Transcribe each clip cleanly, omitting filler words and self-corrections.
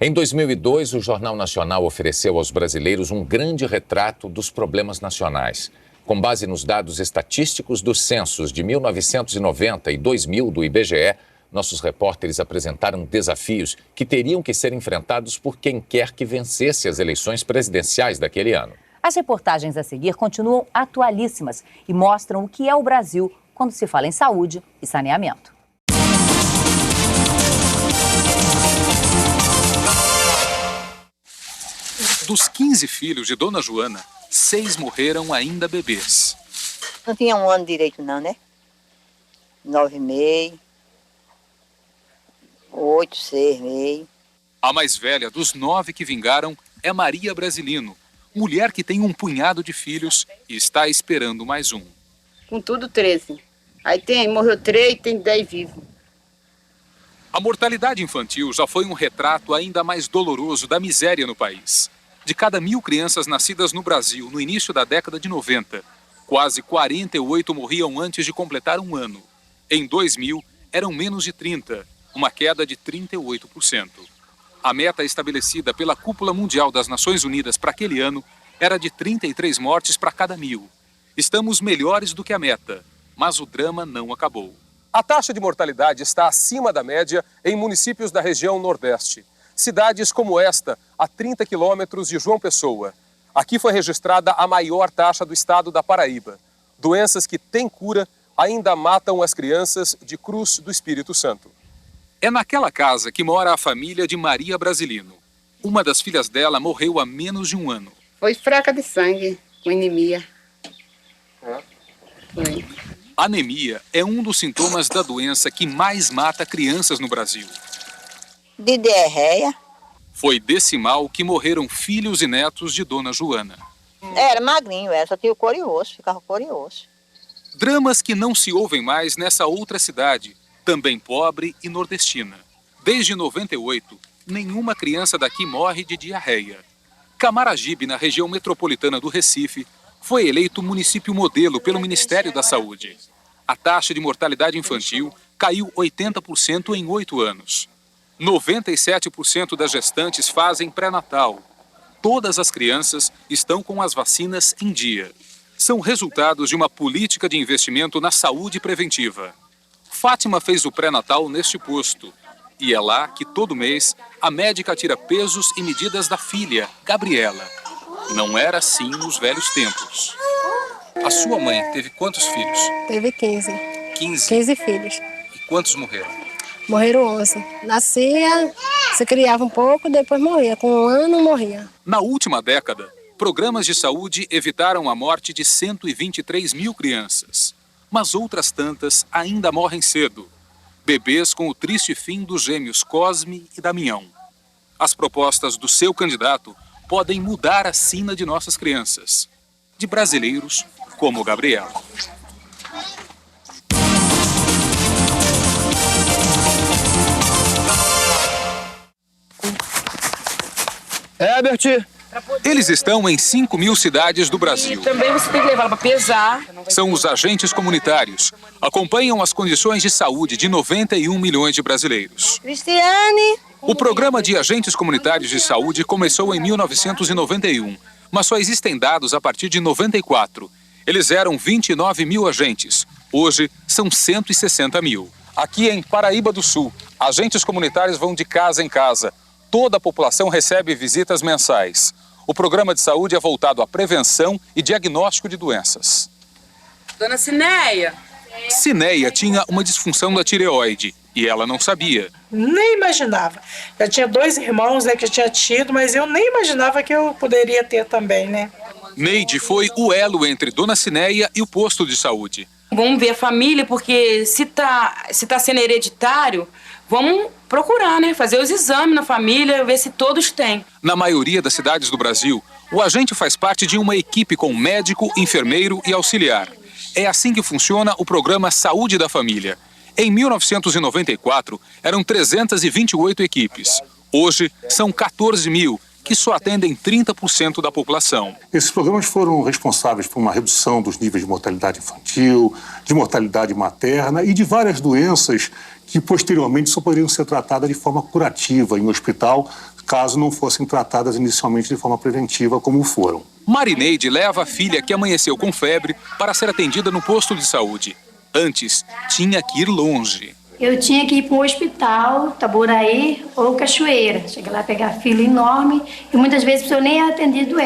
Em 2002, o Jornal Nacional ofereceu aos brasileiros um grande retrato dos problemas nacionais. Com base nos dados estatísticos dos censos de 1990 e 2000 do IBGE, nossos repórteres apresentaram desafios que teriam que ser enfrentados por quem quer que vencesse as eleições presidenciais daquele ano. As reportagens a seguir continuam atualíssimas e mostram o que é o Brasil quando se fala em saúde e saneamento. Dos 15 filhos de Dona Joana, 6 morreram ainda bebês. Não tinha um ano direito não, né? 9,5, 8, 6,5. A mais velha dos 9 que vingaram é Maria Brasilino, mulher que tem um punhado de filhos e está esperando mais um. Com tudo 13. Aí morreu 3 e tem 10 vivos. A mortalidade infantil já foi um retrato ainda mais doloroso da miséria no país. De cada 1.000 crianças nascidas no Brasil no início da década de 90, quase 48 morriam antes de completar um ano. Em 2000, eram menos de 30, uma queda de 38%. A meta estabelecida pela Cúpula Mundial das Nações Unidas para aquele ano era de 33 mortes para cada 1.000. Estamos melhores do que a meta, mas o drama não acabou. A taxa de mortalidade está acima da média em municípios da região Nordeste. Cidades como esta, a 30 quilômetros de João Pessoa. Aqui foi registrada a maior taxa do estado da Paraíba. Doenças que têm cura ainda matam as crianças de Cruz do Espírito Santo. É naquela casa que mora a família de Maria Brasilino. Uma das filhas dela morreu há menos de um ano. Foi fraca de sangue, com anemia. Foi. Anemia é um dos sintomas da doença que mais mata crianças no Brasil. De diarreia. Foi desse mal que morreram filhos e netos de Dona Joana. Era magrinho, só tinha o couro e osso, ficava couro e osso. Dramas que não se ouvem mais nessa outra cidade, também pobre e nordestina. Desde 98, nenhuma criança daqui morre de diarreia. Camaragibe, na região metropolitana do Recife, foi eleito município modelo pelo Ministério da Saúde. A taxa de mortalidade infantil caiu 80% em 8 anos. 97% das gestantes fazem pré-natal. Todas as crianças estão com as vacinas em dia. São resultados de uma política de investimento na saúde preventiva. Fátima fez o pré-natal neste posto. E é lá que, todo mês, a médica tira pesos e medidas da filha, Gabriela. Não era assim nos velhos tempos. A sua mãe teve quantos filhos? Teve 15. 15? 15 filhos. E quantos morreram? Morreram 11. Nascia, se criava um pouco, depois morria. Com um ano, morria. Na última década, programas de saúde evitaram a morte de 123.000 crianças. Mas outras tantas ainda morrem cedo. Bebês com o triste fim dos gêmeos Cosme e Damião. As propostas do seu candidato podem mudar a sina de nossas crianças. De brasileiros como Gabriela. Herbert! Eles estão em 5.000 cidades do Brasil. Também você tem que levar para pesar. São os agentes comunitários. Acompanham as condições de saúde de 91 milhões de brasileiros. Cristiane! O programa de agentes comunitários de saúde começou em 1991, mas só existem dados a partir de 94. Eles eram 29.000 agentes. Hoje, são 160.000. Aqui em Paraíba do Sul, agentes comunitários vão de casa em casa. Toda a população recebe visitas mensais. O programa de saúde é voltado à prevenção e diagnóstico de doenças. Dona Cineia. Cineia tinha uma disfunção da tireoide e ela não sabia. Nem imaginava. Já tinha 2 irmãos, né, que eu tinha tido, mas eu nem imaginava que eu poderia ter também, né? Neide foi o elo entre Dona Cineia e o posto de saúde. Vamos ver a família, porque se tá sendo hereditário, vamos procurar, né? Fazer os exames na família, ver se todos têm. Na maioria das cidades do Brasil, o agente faz parte de uma equipe com médico, enfermeiro e auxiliar. É assim que funciona o programa Saúde da Família. Em 1994, eram 328 equipes. Hoje, são 14.000, que só atendem 30% da população. Esses programas foram responsáveis por uma redução dos níveis de mortalidade infantil, de mortalidade materna e de várias doenças que posteriormente só poderiam ser tratadas de forma curativa em um hospital, caso não fossem tratadas inicialmente de forma preventiva, como foram. Marineide leva a filha que amanheceu com febre para ser atendida no posto de saúde. Antes, tinha que ir longe. Eu tinha que ir para um hospital, Itaboraí ou Cachoeira. Cheguei lá a pegar fila enorme e muitas vezes eu nem atendido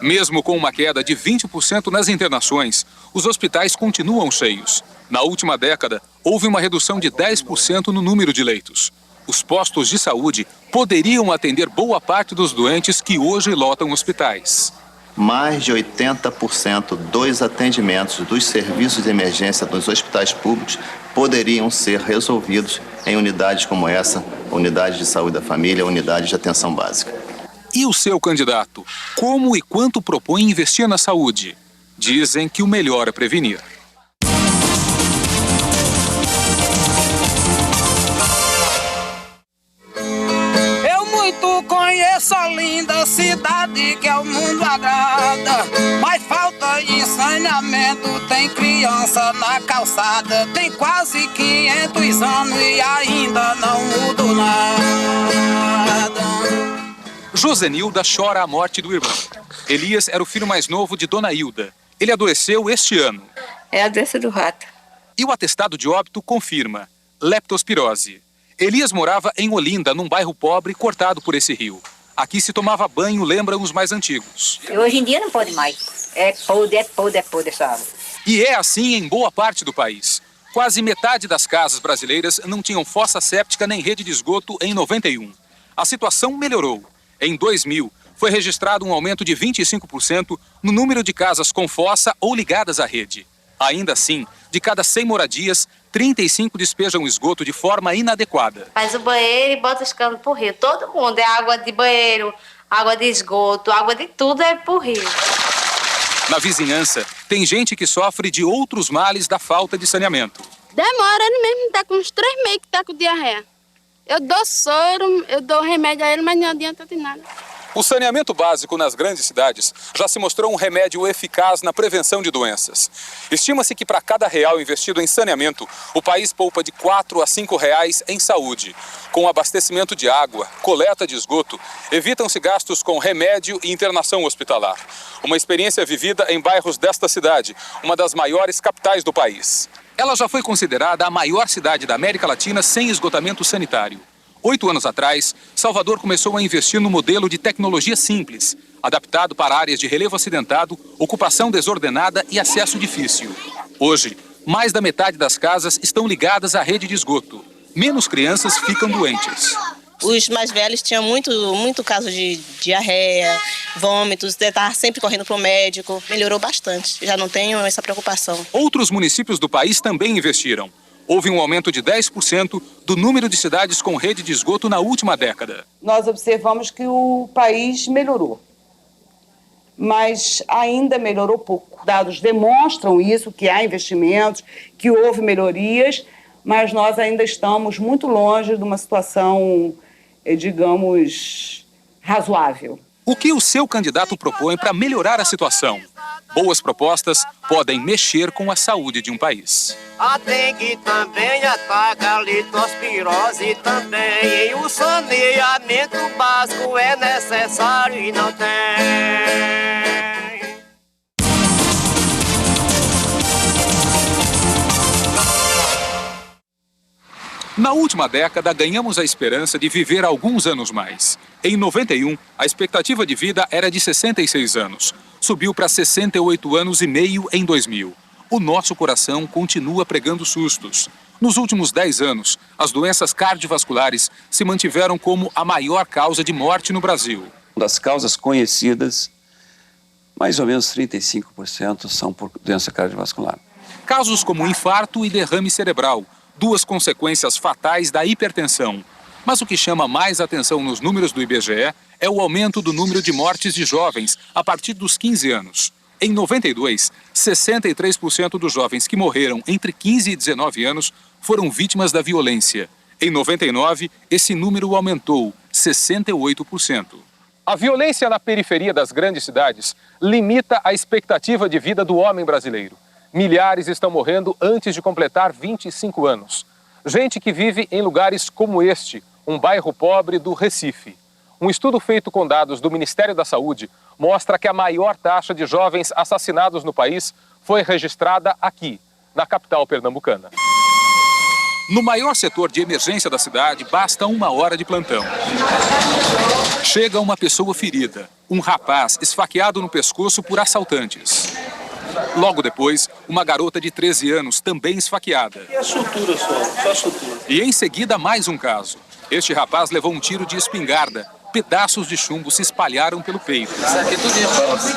Mesmo com uma queda de 20% nas internações, os hospitais continuam cheios. Na última década, houve uma redução de 10% no número de leitos. Os postos de saúde poderiam atender boa parte dos doentes que hoje lotam hospitais. Mais de 80% dos atendimentos dos serviços de emergência dos hospitais públicos poderiam ser resolvidos em unidades como essa, unidade de saúde da família, unidade de atenção básica. E o seu candidato? Como e quanto propõe investir na saúde? Dizem que o melhor é prevenir. Conheço a linda cidade que ao mundo agrada, mas falta de saneamento, tem criança na calçada, tem quase 500 anos e ainda não mudou nada. Josenilda chora a morte do irmão. Elias era o filho mais novo de Dona Hilda. Ele adoeceu este ano. É a doença do rato. E o atestado de óbito confirma: leptospirose. Elias morava em Olinda, num bairro pobre cortado por esse rio. Aqui se tomava banho, lembram os mais antigos. E hoje em dia não pode mais. É podre essa água. E é assim em boa parte do país. Quase metade das casas brasileiras não tinham fossa séptica nem rede de esgoto em 91. A situação melhorou. Em 2000, foi registrado um aumento de 25% no número de casas com fossa ou ligadas à rede. Ainda assim, de cada 100 moradias, 35 despejam esgoto de forma inadequada. Faz o banheiro e bota os canos pro rio. Todo mundo, é água de banheiro, água de esgoto, água de tudo é pro rio. Na vizinhança, tem gente que sofre de outros males da falta de saneamento. Demora, ele mesmo tá com uns 3 meses que tá com diarreia. Eu dou soro, eu dou remédio a ele, mas não adianta de nada. O saneamento básico nas grandes cidades já se mostrou um remédio eficaz na prevenção de doenças. Estima-se que para cada real investido em saneamento, o país poupa de R$ 4 a R$ 5 em saúde. Com abastecimento de água, coleta de esgoto, evitam-se gastos com remédio e internação hospitalar. Uma experiência vivida em bairros desta cidade, uma das maiores capitais do país. Ela já foi considerada a maior cidade da América Latina sem esgotamento sanitário. 8 anos atrás, Salvador começou a investir no modelo de tecnologia simples, adaptado para áreas de relevo acidentado, ocupação desordenada e acesso difícil. Hoje, mais da metade das casas estão ligadas à rede de esgoto. Menos crianças ficam doentes. Os mais velhos tinham muito caso de diarreia, vômitos, estavam sempre correndo para o médico. Melhorou bastante, já não tenho essa preocupação. Outros municípios do país também investiram. Houve um aumento de 10% do número de cidades com rede de esgoto na última década. Nós observamos que o país melhorou, mas ainda melhorou pouco. Dados demonstram isso, que há investimentos, que houve melhorias, mas nós ainda estamos muito longe de uma situação, digamos, razoável. O que o seu candidato propõe para melhorar a situação? Boas propostas podem mexer com a saúde de um país. A dengue também ataca, a leptospirose também. E o saneamento básico é necessário e não tem. Na última década, ganhamos a esperança de viver alguns anos mais. Em 91, a expectativa de vida era de 66 anos. Subiu para 68 anos e meio em 2000. O nosso coração continua pregando sustos. Nos últimos 10 anos, as doenças cardiovasculares se mantiveram como a maior causa de morte no Brasil. Das causas conhecidas, mais ou menos 35% são por doença cardiovascular. Casos como infarto e derrame cerebral, duas consequências fatais da hipertensão. Mas o que chama mais atenção nos números do IBGE é o aumento do número de mortes de jovens a partir dos 15 anos. Em 92, 63% dos jovens que morreram entre 15 e 19 anos foram vítimas da violência. Em 99, esse número aumentou, 68%. A violência na periferia das grandes cidades limita a expectativa de vida do homem brasileiro. Milhares estão morrendo antes de completar 25 anos. Gente que vive em lugares como este, um bairro pobre do Recife. Um estudo feito com dados do Ministério da Saúde mostra que a maior taxa de jovens assassinados no país foi registrada aqui, na capital pernambucana. No maior setor de emergência da cidade, basta 1 hora de plantão. Chega uma pessoa ferida, um rapaz esfaqueado no pescoço por assaltantes. Logo depois, uma garota de 13 anos também esfaqueada. E a sutura só a sutura. E em seguida, mais um caso. Este rapaz levou um tiro de espingarda. Pedaços de chumbo se espalharam pelo peito. Isso aqui tudo é falso.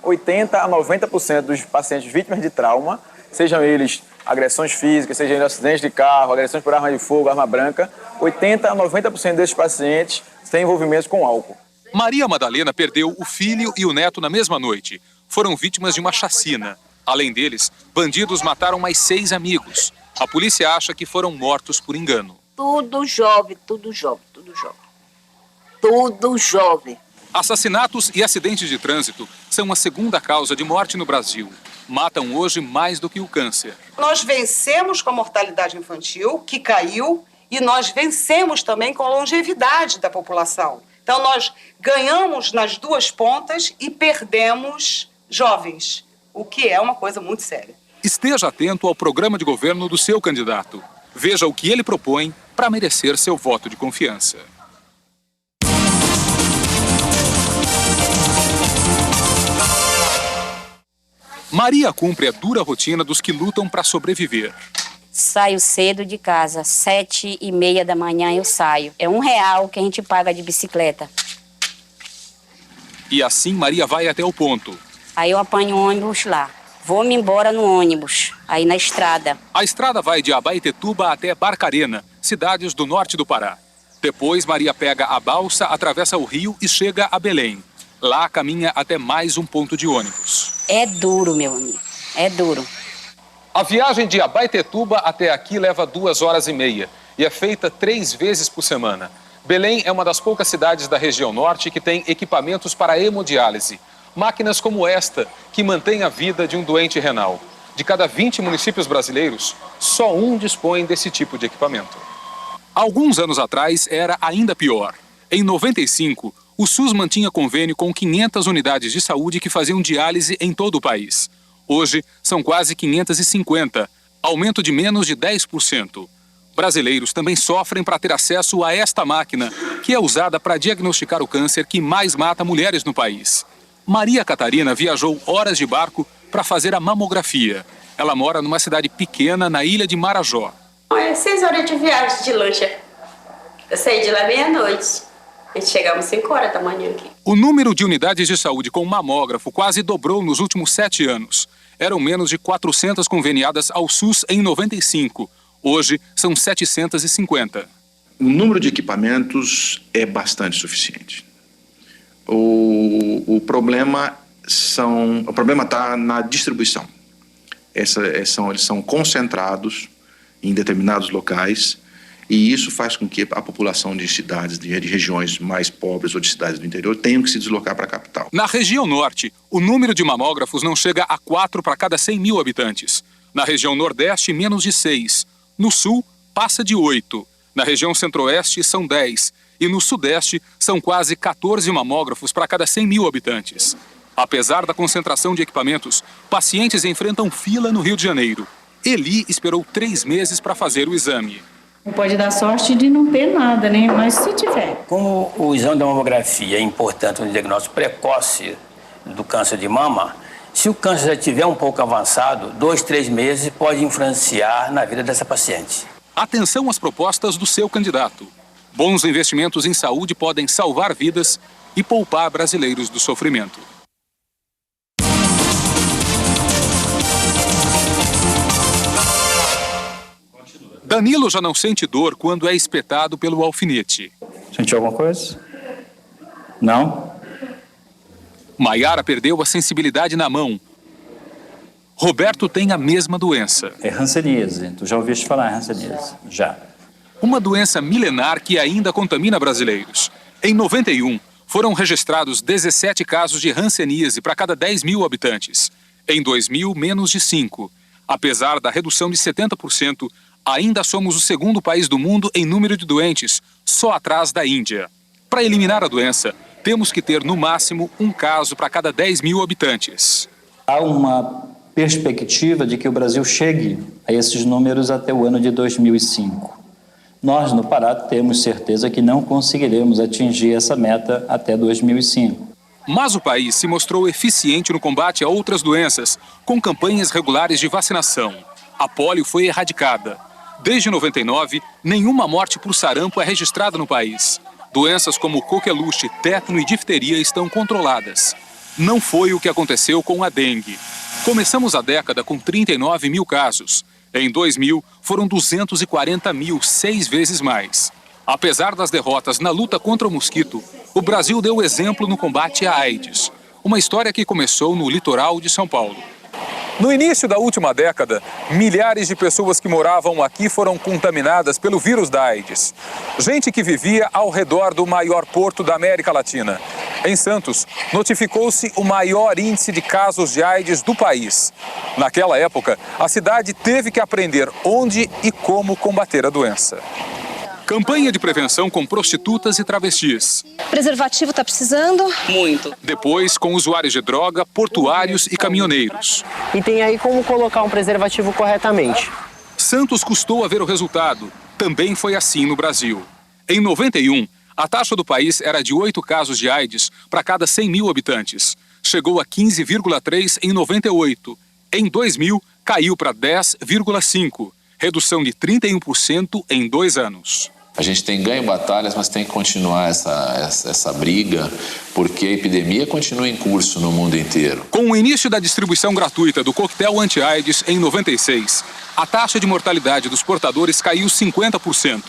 80% a 90% dos pacientes vítimas de trauma, sejam eles agressões físicas, sejam eles acidentes de carro, agressões por arma de fogo, arma branca, 80% a 90% desses pacientes têm envolvimentos com álcool. Maria Madalena perdeu o filho e o neto na mesma noite. Foram vítimas de uma chacina. Além deles, bandidos mataram mais 6 amigos. A polícia acha que foram mortos por engano. Tudo jovem, tudo jovem, tudo jovem. Tudo jovem. Assassinatos e acidentes de trânsito são a segunda causa de morte no Brasil. Matam hoje mais do que o câncer. Nós vencemos com a mortalidade infantil, que caiu, e nós vencemos também com a longevidade da população. Então, nós ganhamos nas duas pontas e perdemos jovens, o que é uma coisa muito séria. Esteja atento ao programa de governo do seu candidato. Veja o que ele propõe para merecer seu voto de confiança. Maria cumpre a dura rotina dos que lutam para sobreviver. Saio cedo de casa, 7h30 da manhã eu saio. É R$1 que a gente paga de bicicleta. E assim Maria vai até o ponto. Aí eu apanho o ônibus lá. Vou-me embora no ônibus, aí na estrada. A estrada vai de Abaetetuba até Barcarena, cidades do norte do Pará. Depois Maria pega a balsa, atravessa o rio e chega a Belém. Lá caminha até mais um ponto de ônibus. É duro, meu amigo, é duro. A viagem de Abaetetuba até aqui leva 2h30 e é feita 3 vezes por semana. Belém é uma das poucas cidades da região norte que tem equipamentos para hemodiálise. Máquinas como esta, que mantém a vida de um doente renal. De cada 20 municípios brasileiros, só um dispõe desse tipo de equipamento. Alguns anos atrás era ainda pior. Em 95, o SUS mantinha convênio com 500 unidades de saúde que faziam diálise em todo o país. Hoje, são quase 550, aumento de menos de 10%. Brasileiros também sofrem para ter acesso a esta máquina, que é usada para diagnosticar o câncer que mais mata mulheres no país. Maria Catarina viajou horas de barco para fazer a mamografia. Ela mora numa cidade pequena na ilha de Marajó. É 6 horas de viagem de lancha. Eu saí de lá meia-noite. A gente chegamos 5 horas da manhã aqui. O número de unidades de saúde com mamógrafo quase dobrou nos últimos 7 anos. Eram menos de 400 conveniadas ao SUS em 95. Hoje, são 750. O número de equipamentos é bastante suficiente. O problema está na distribuição. Eles são concentrados em determinados locais e isso faz com que a população de cidades, de regiões mais pobres ou de cidades do interior tenham que se deslocar para a capital. Na região norte, o número de mamógrafos não chega a 4 para cada 100 mil habitantes. Na região nordeste, menos de 6. No sul, passa de 8. Na região centro-oeste, são 10. E no sudeste, são quase 14 mamógrafos para cada 100 mil habitantes. Apesar da concentração de equipamentos, pacientes enfrentam fila no Rio de Janeiro. Eli esperou 3 meses para fazer o exame. Pode dar sorte de não ter nada, né? Mas se tiver. Como o exame da mamografia é importante no diagnóstico precoce do câncer de mama, se o câncer já estiver um pouco avançado, 2, 3 meses pode influenciar na vida dessa paciente. Atenção às propostas do seu candidato. Bons investimentos em saúde podem salvar vidas e poupar brasileiros do sofrimento. Danilo já não sente dor quando é espetado pelo alfinete. Sentiu alguma coisa? Não? Maiara perdeu a sensibilidade na mão. Roberto tem a mesma doença. É hanseníase. Tu já ouviste falar em hanseníase? Já. Uma doença milenar que ainda contamina brasileiros. Em 91, foram registrados 17 casos de hanseníase para cada 10 mil habitantes. Em 2000, menos de 5. Apesar da redução de 70%, ainda somos o segundo país do mundo em número de doentes, só atrás da Índia. Para eliminar a doença, temos que ter no máximo um caso para cada 10 mil habitantes. Há uma perspectiva de que o Brasil chegue a esses números até o ano de 2005. Nós, no Pará, temos certeza que não conseguiremos atingir essa meta até 2005. Mas o país se mostrou eficiente no combate a outras doenças, com campanhas regulares de vacinação. A pólio foi erradicada. Desde 99, nenhuma morte por sarampo é registrada no país. Doenças como coqueluche, tétano e difteria estão controladas. Não foi o que aconteceu com a dengue. Começamos a década com 39 mil casos. Em 2000, foram 240 mil, 6 vezes mais. Apesar das derrotas na luta contra o mosquito, o Brasil deu exemplo no combate à AIDS. Uma história que começou no litoral de São Paulo. No início da última década, milhares de pessoas que moravam aqui foram contaminadas pelo vírus da AIDS. Gente que vivia ao redor do maior porto da América Latina. Em Santos, notificou-se o maior índice de casos de AIDS do país. Naquela época, a cidade teve que aprender onde e como combater a doença. Campanha de prevenção com prostitutas e travestis. Preservativo está precisando? Muito. Depois, com usuários de droga, portuários e caminhoneiros. E tem aí como colocar um preservativo corretamente. Santos custou a ver o resultado. Também foi assim no Brasil. Em 91, a taxa do país era de 8 casos de AIDS para cada 100 mil habitantes. Chegou a 15,3 em 98. Em 2000, caiu para 10,5. Redução de 31% em 2 anos. A gente tem ganho batalhas, mas tem que continuar essa briga, porque a epidemia continua em curso no mundo inteiro. Com o início da distribuição gratuita do coquetel anti-AIDS em 96, a taxa de mortalidade dos portadores caiu 50%.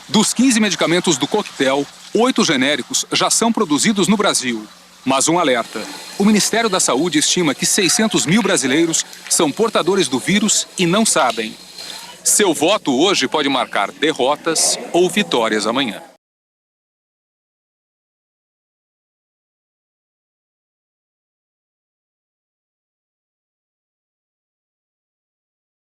Dos 15 medicamentos do coquetel, 8 genéricos já são produzidos no Brasil. Mas um alerta: o Ministério da Saúde estima que 600 mil brasileiros são portadores do vírus e não sabem. Seu voto hoje pode marcar derrotas ou vitórias amanhã.